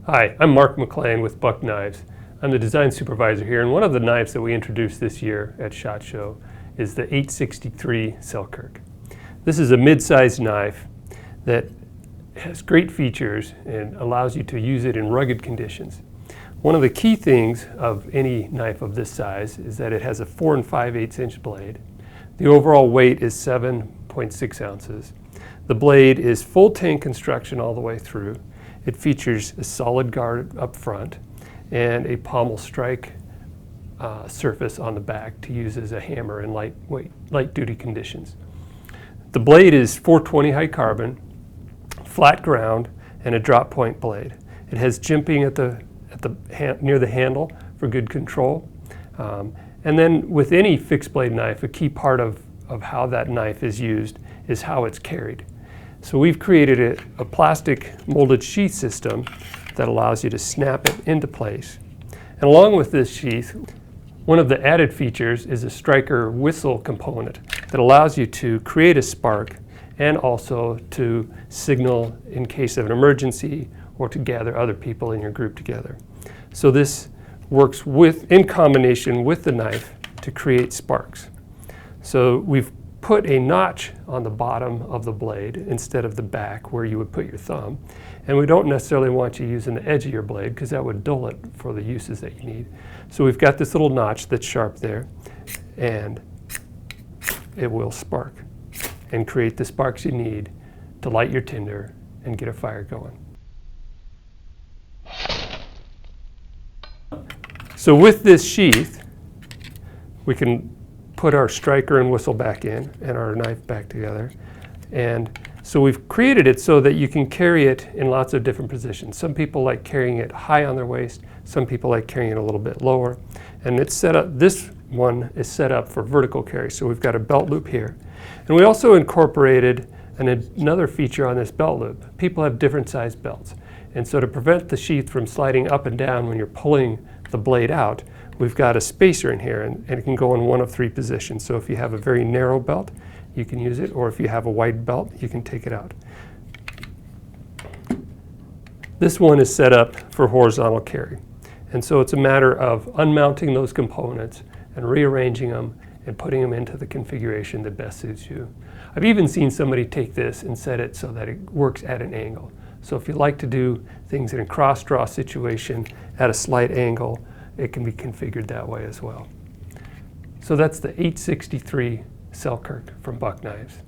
Hi, I'm Mark McLean with Buck Knives. I'm the design supervisor here, and one of the knives that we introduced this year at SHOT Show is the 863 Selkirk. This is a mid-sized knife that has great features and allows you to use it in rugged conditions. One of the key things of any knife of this size is that it has a 4 5/8 inch blade. The overall weight is 7.6 ounces. The blade is full tank construction all the way through. It features a solid guard up front and a pommel strike surface on the back to use as a hammer in light duty conditions. The blade is 420 high carbon, flat ground, and a drop point blade. It has jimping near the handle for good control. And then with any fixed blade knife, a key part of how that knife is used is how it's carried. So we've created a plastic molded sheath system that allows you to snap it into place. And along with this sheath, one of the added features is a striker whistle component that allows you to create a spark and also to signal in case of an emergency or to gather other people in your group together. So this works in combination with the knife to create sparks. So we've put a notch on the bottom of the blade instead of the back where you would put your thumb. And we don't necessarily want you using the edge of your blade because that would dull it for the uses that you need. So we've got this little notch that's sharp there, and it will spark and create the sparks you need to light your tinder and get a fire going. So with this sheath, we can put our striker and whistle back in and our knife back together. And so we've created it so that you can carry it in lots of different positions. Some people like carrying it high on their waist. Some people like carrying it a little bit lower. And it's set up, this one is set up for vertical carry. So we've got a belt loop here. And we also incorporated another feature on this belt loop. People have different sized belts. And so to prevent the sheath from sliding up and down when you're pulling the blade out, we've got a spacer in here, and it can go in one of 3 positions. So if you have a very narrow belt, you can use it, or if you have a wide belt, you can take it out. This one is set up for horizontal carry. And so it's a matter of unmounting those components and rearranging them and putting them into the configuration that best suits you. I've even seen somebody take this and set it so that it works at an angle. So if you like to do things in a cross draw situation at a slight angle, it can be configured that way as well. So that's the 863 Selkirk from Buck Knives.